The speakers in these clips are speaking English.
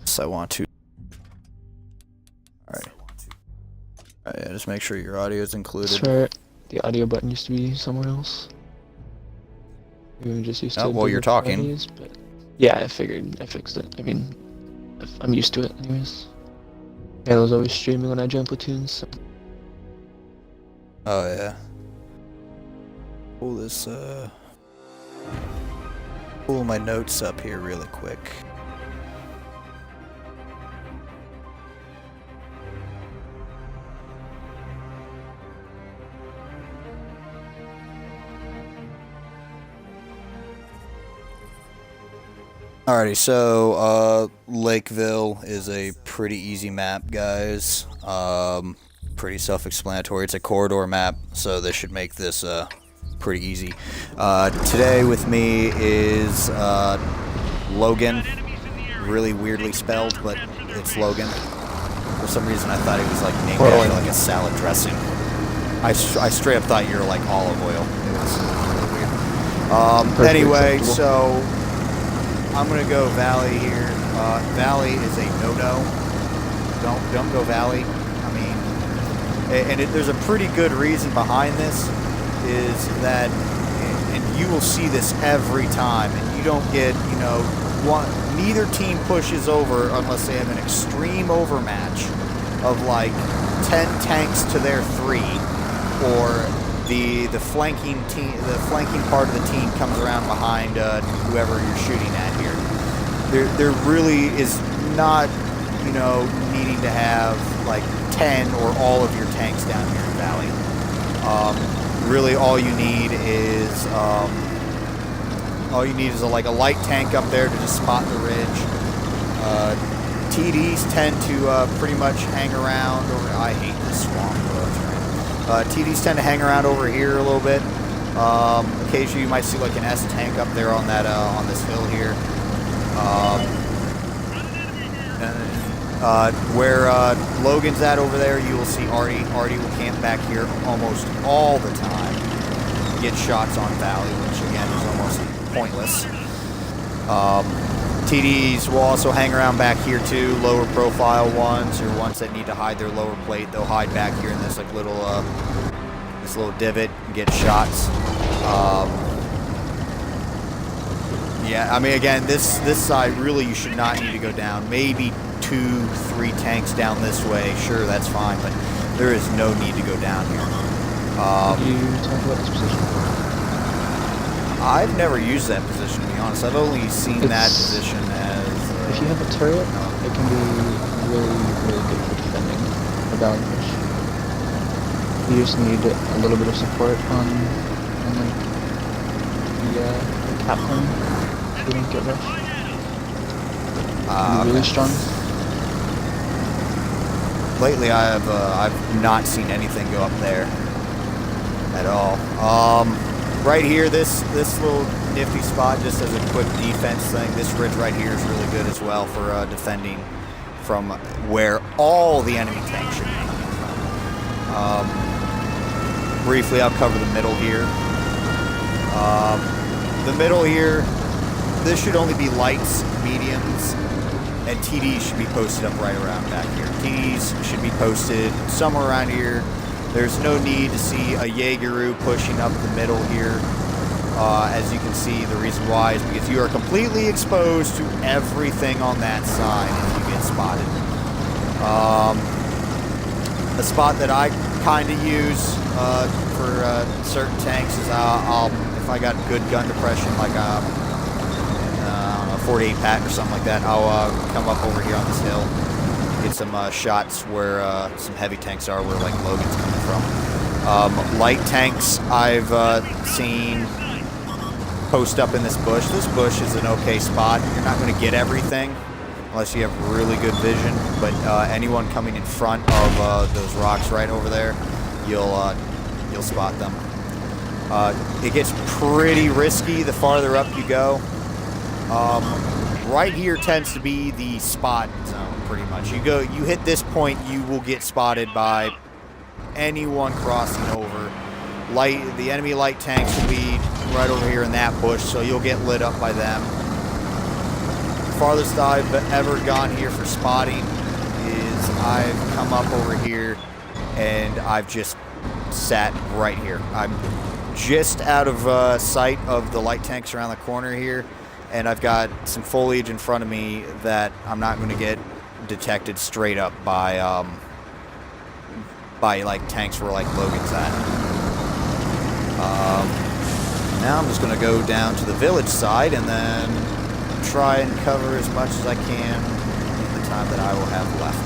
So I want to. Alright. Alright, yeah, just make sure your audio is included. That's right. The audio button used to be somewhere else. We were just used to. Well, you're talking. Audios, but yeah, I figured I fixed it. I mean, I'm used to it, anyways. Yeah, I was always streaming when I joined platoons. So. Oh yeah. Pull this. Pull my notes up here really quick. Alrighty, so Lakeville is a pretty easy map, guys. Pretty self-explanatory. It's a corridor map, so this should make this pretty easy. Today with me is Logan. Really weirdly spelled, but it's Logan. For some reason, I thought he was like named after like a salad dressing. I straight up thought you were like olive oil. It was really weird. Anyway, so I'm gonna go Valley here. Valley is a no-no. Don't go Valley. I mean, and there's a pretty good reason behind this. Is that, and you will see this every time, and you don't get, you know, neither team pushes over unless they have an extreme overmatch of like 10 tanks to their 3, or the flanking part of the team comes around behind whoever you're shooting at here. There really is not, you know, needing to have like 10 or all of your tanks down here in Valley. Really, all you need is like a light tank up there to just spot the ridge. TDs tend to pretty much hang around over. I hate this swamp. TDs tend to hang around over here a little bit. Occasionally, you might see like an S tank up there on that on this hill here. Where Logan's at over there, you will see Artie. Artie will camp back here almost all the time. Get shots on Valley, which again is almost pointless. TDs will also hang around back here too. Lower profile ones, or ones that need to hide their lower plate, they'll hide back here in this like little divot and get shots. Yeah, I mean, again, this side really you should not need to go down. Maybe 2-3 tanks down this way, sure, that's fine, but there is no need to go down here. Can you talk about this position? I've never used that position, to be honest. I've only seen that position as... if you have a turret, it can be really, really good for defending a valley push. You just need a little bit of support on like, the cap plane, so you don't get rushed. Really strong. Lately, I've not seen anything go up there at all. Right here, this little nifty spot, just as a quick defense thing. This ridge right here is really good as well for defending from where all the enemy tanks should be coming from. Briefly, I'll cover the middle here. The middle here, this should only be lights, mediums, and TDs should be posted up right around back here. TDs should be posted somewhere around here. There's no need to see a Jaegeru pushing up the middle here. As you can see, the reason why is because you are completely exposed to everything on that side if you get spotted. A spot that I kind of use for certain tanks is if I got good gun depression, like a 48 pack or something like that, I'll come up over here on this hill, get some shots where some heavy tanks are, where like Logan's coming from. Light tanks I've seen post up in this bush. This bush is an okay spot. You're not going to get everything unless you have really good vision, but anyone coming in front of those rocks right over there, you'll spot them. It gets pretty risky the farther up you go. Right here tends to be the spot zone, pretty much. You hit this point, you will get spotted by anyone crossing over. The enemy light tanks will be right over here in that bush, so you'll get lit up by them. farthest I've ever gone here for spotting is I've come up over here and I've just sat right here. I'm just out of sight of the light tanks around the corner here, and I've got some foliage in front of me that I'm not going to get detected straight up by like tanks where like Logan's at. Now I'm just going to go down to the village side and then try and cover as much as I can in the time that I will have left.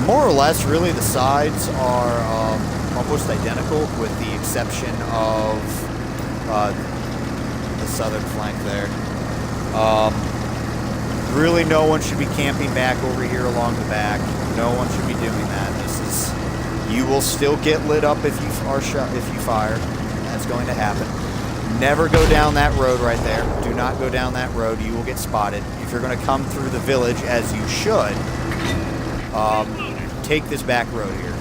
More or less, really, the sides are almost identical with the exception of the southern flank there. Really, no one should be camping back over here along the back. No one should be doing that. You will still get lit up if you are shot, if you fire. That's going to happen. Never go down that road right there. Do not go down that road. You will get spotted. If you're going to come through the village, as you should, take this back road here.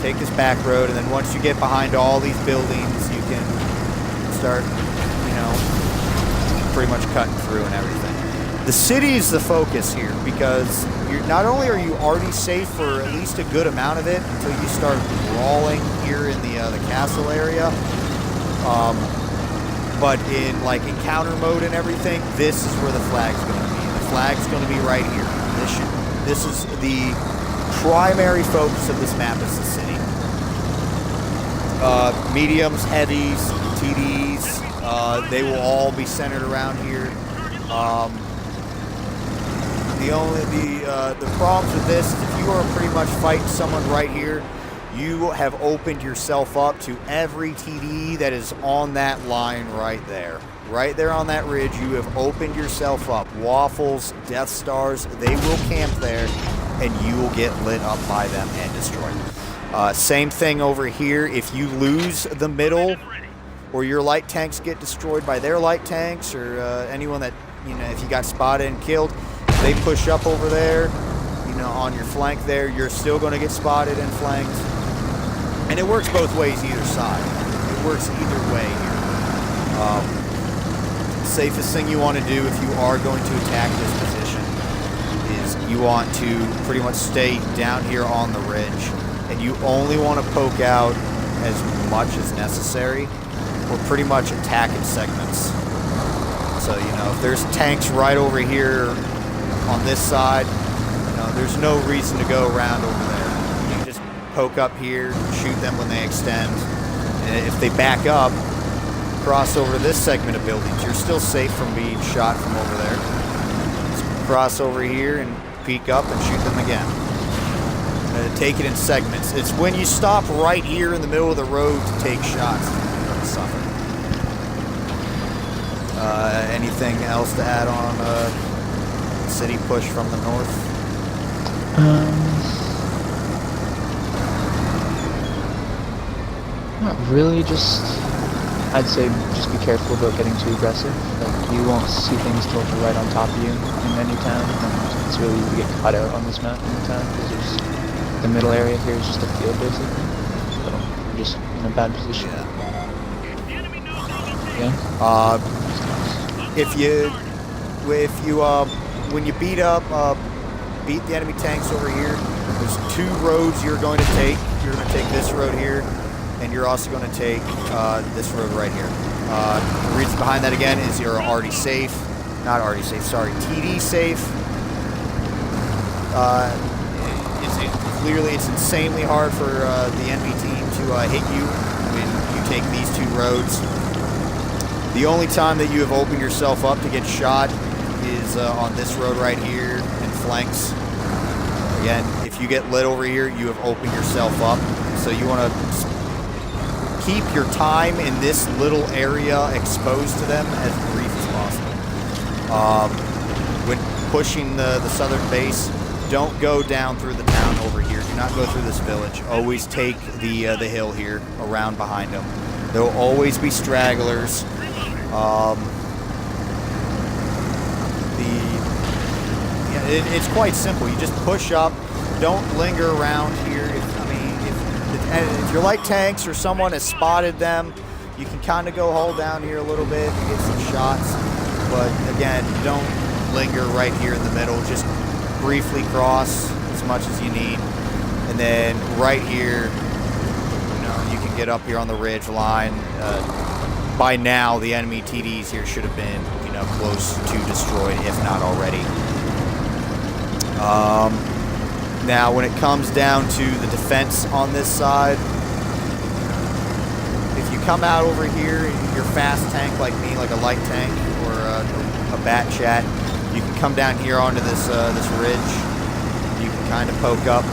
Take this back road, and then once you get behind all these buildings, you can start, you know, pretty much cutting through and everything. The city is the focus here, because not only are you already safe for at least a good amount of it until you start brawling here in the castle area, but in like encounter mode and everything, this is where the flag's going to be. The flag's going to be right here. This is the primary focus of this map, is the city. Mediums, heavies, TDs, they will all be centered around here. The problems with this is if you are pretty much fighting someone right here, you have opened yourself up to every TD that is on that line right there. Right there on that ridge, you have opened yourself up. Waffles, Death Stars, they will camp there, and you will get lit up by them and destroyed. Same thing over here. If you lose the middle, or your light tanks get destroyed by their light tanks, or anyone that, you know, if you got spotted and killed, they push up over there, you know, on your flank there, you're still going to get spotted and flanked. And it works both ways, either side. It works either way here. Safest thing you want to do if you are going to attack this position is you want to pretty much stay down here on the ridge, and you only want to poke out as much as necessary, or pretty much attack in segments. So, you know, if there's tanks right over here on this side, you know, there's no reason to go around over there. You can just poke up here, shoot them when they extend, and if they back up, cross over to this segment of buildings, you're still safe from being shot from over there. Just cross over here and peek up and shoot them again. Take it in segments. It's when you stop right here in the middle of the road to take shots that you're going to suffer. Anything else to add on city push from the north? Not really, just I'd say just be careful about getting too aggressive. Like, you won't see things tilted right on top of you in any town, and it's really easy to get caught out on this map in the town, because there's the middle area here is just a field basically. So you're just in a bad position. Yeah. When you beat the enemy tanks over here, there's two roads you're going to take. You're going to take this road here, and you're also going to take this road right here. The reason behind that, again, is you're already safe. Not already safe, sorry, TD safe. Clearly, it's insanely hard for the enemy team to hit you when you take these two roads. The only time that you have opened yourself up to get shot is on this road right here and flanks. Again, if you get lit over here, you have opened yourself up. So you want to keep your time in this little area exposed to them as brief as possible. When pushing the southern base, don't go down through the town over here. Do not go through this village. Always take the hill here around behind them. There will always be stragglers. It's quite simple. You just push up. Don't linger around here. If your light tanks or someone has spotted them, you can kind of go hold down here a little bit and get some shots. But again, don't linger right here in the middle. Just briefly cross as much as you need. And then right here, you know, you can get up here on the ridge line. By now, the enemy TDs here should have been, you know, close to destroyed, if not already. Now, when it comes down to the defense on this side, if you come out over here, you're fast tank like me, like a light tank or a bat chat, you can come down here onto this this ridge. You can kind of poke up.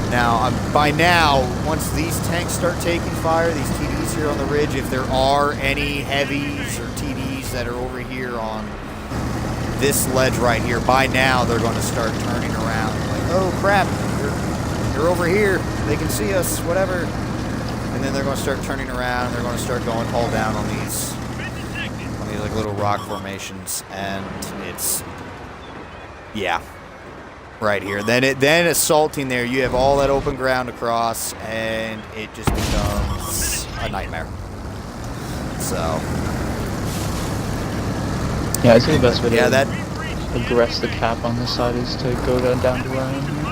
Now, by now, once these tanks start taking fire, these TDs here on the ridge, if there are any heavies or TDs that are over here on this ledge right here, by now they're going to start turning around. Like, oh crap, you're over here. They can see us, whatever. And then they're going to start turning around, and they're going to start going all down on these like little rock formations, and it's, yeah. Right here. Then assaulting there, you have all that open ground to cross, and it just becomes a nightmare. So yeah, I think the best way yeah, to that aggress the cap on this side is to go down to where I am here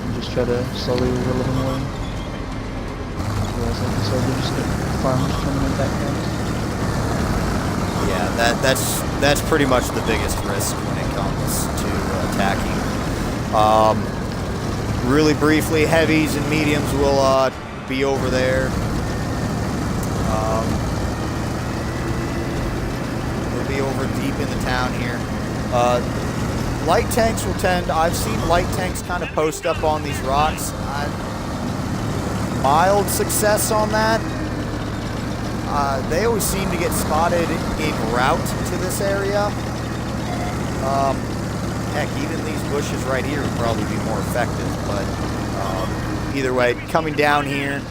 and just try to slowly reel them away. Otherwise, I can slowly just get farmers coming in back down. yeah, that's pretty much the biggest risk when it comes to attacking. Really briefly, heavies and mediums will be over there. They'll be over deep in the town here. Light tanks will I've seen light tanks kind of post up on these rocks. Mild success on that. They always seem to get spotted en route to this area. Heck, even these bushes right here would probably be more effective, but either way, coming down here,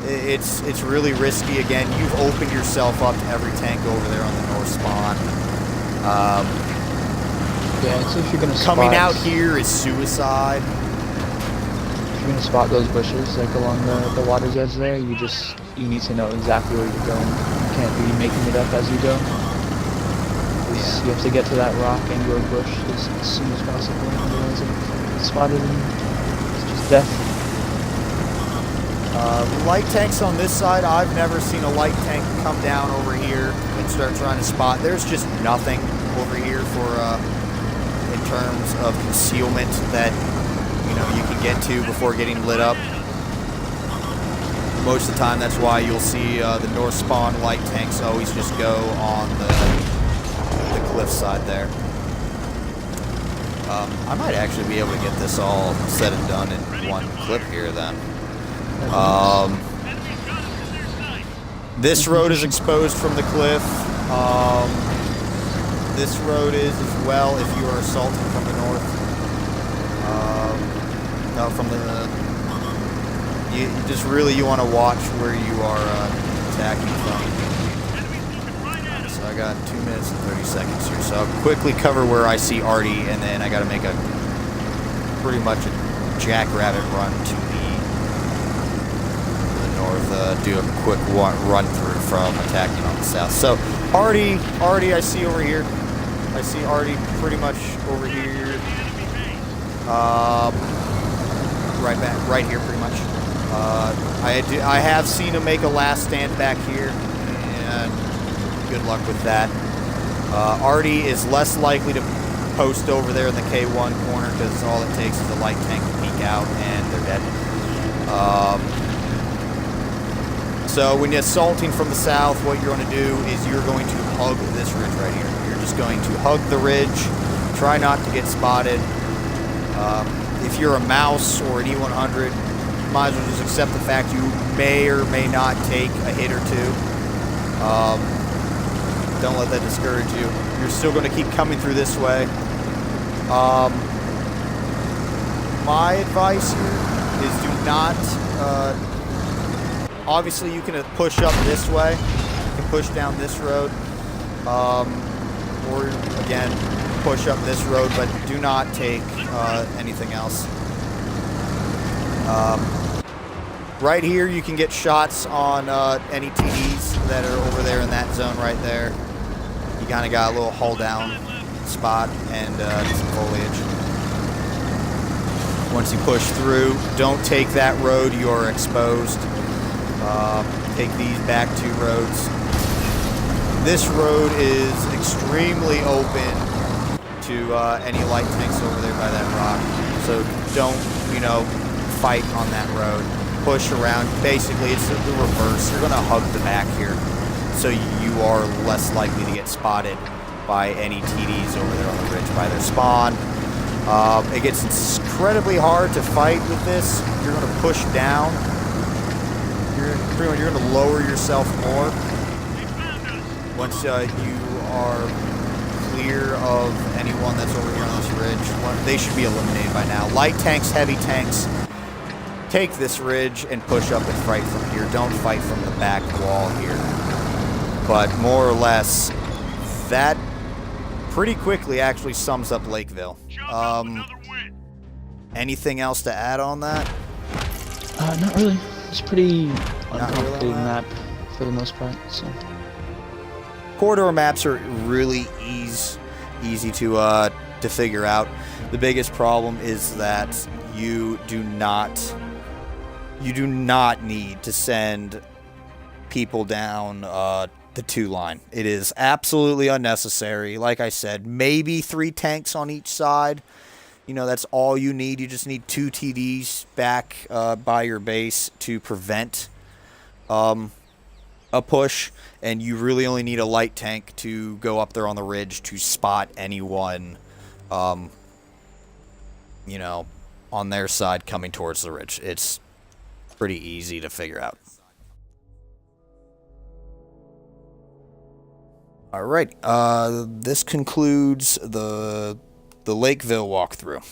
it's really risky. Again, you've opened yourself up to every tank over there on the north spawn. Yeah, so if you're gonna Coming spot, out here is suicide. if you're gonna spot those bushes like along the water's edge there, you need to know exactly where you're going. You can't be making it up as you go. You have to get to that rock and your bush as soon as possible, otherwise if it's spotted, it's just death. Light tanks on this side, I've never seen a light tank come down over here and start trying to spot. There's just nothing over here for in terms of concealment that, you know, you can get to before getting lit up. Most of the time, that's why you'll see the north spawn light tanks always just go on the cliff side there. I might actually be able to get this all said and done in one clip here then. This road is exposed from the cliff. This road is as well if you are assaulting from the north. No, from the... You want to watch where you are attacking from. So I got 2 minutes and 30 seconds here. So I'll quickly cover where I see Artie, and then I got to make pretty much a jackrabbit run to the north. Do a quick run through from attacking on the south. So Artie, I see over here. I see Artie pretty much over here. Right here, pretty much. I have seen him make a last stand back here, and good luck with that. Artie is less likely to post over there in the K1 corner because all it takes is a light tank to peek out and they're dead. So when you're assaulting from the south, what you're going to do is you're going to hug this ridge right here. You're just going to hug the ridge, try not to get spotted. If you're a mouse or an E100, you might as well just accept the fact you may or may not take a hit or two. Don't let that discourage you. You're still going to keep coming through this way. My advice here is do not... obviously, you can push up this way. You can push down this road. Or, again, push up this road, but do not take anything else. Right here, you can get shots on any TDs that are over there in that zone right there. You kind of got a little hull down spot and some foliage. Once you push through, don't take that road. You are exposed. Take these back 2 roads. This road is extremely open to any light tanks over there by that rock. So don't, fight on that road. Push around. Basically, it's the reverse. You're going to hug the back here. So you are less likely to get spotted by any TDs over there on the ridge by their spawn. It gets incredibly hard to fight with this. You're going to push down. You're going to lower yourself more. Once you are clear of anyone that's over here on this ridge, they should be eliminated by now. Light tanks, heavy tanks, take this ridge and push up and fight from here. Don't fight from the back wall here. But more or less, that pretty quickly actually sums up Lakeville. Anything else to add on that? Not really. It's pretty Not uncomplicated really on that. map for the most part. So Corridor maps are really easy to figure out. The biggest problem is that you do not need to send people down the 2 line. It is absolutely unnecessary. Like I said, maybe 3 tanks on each side. That's all you need. You just need 2 TDs back by your base to prevent a push, and you really only need a light tank to go up there on the ridge to spot anyone, on their side coming towards the ridge. It's pretty easy to figure out. All right, this concludes the Lakeville walkthrough.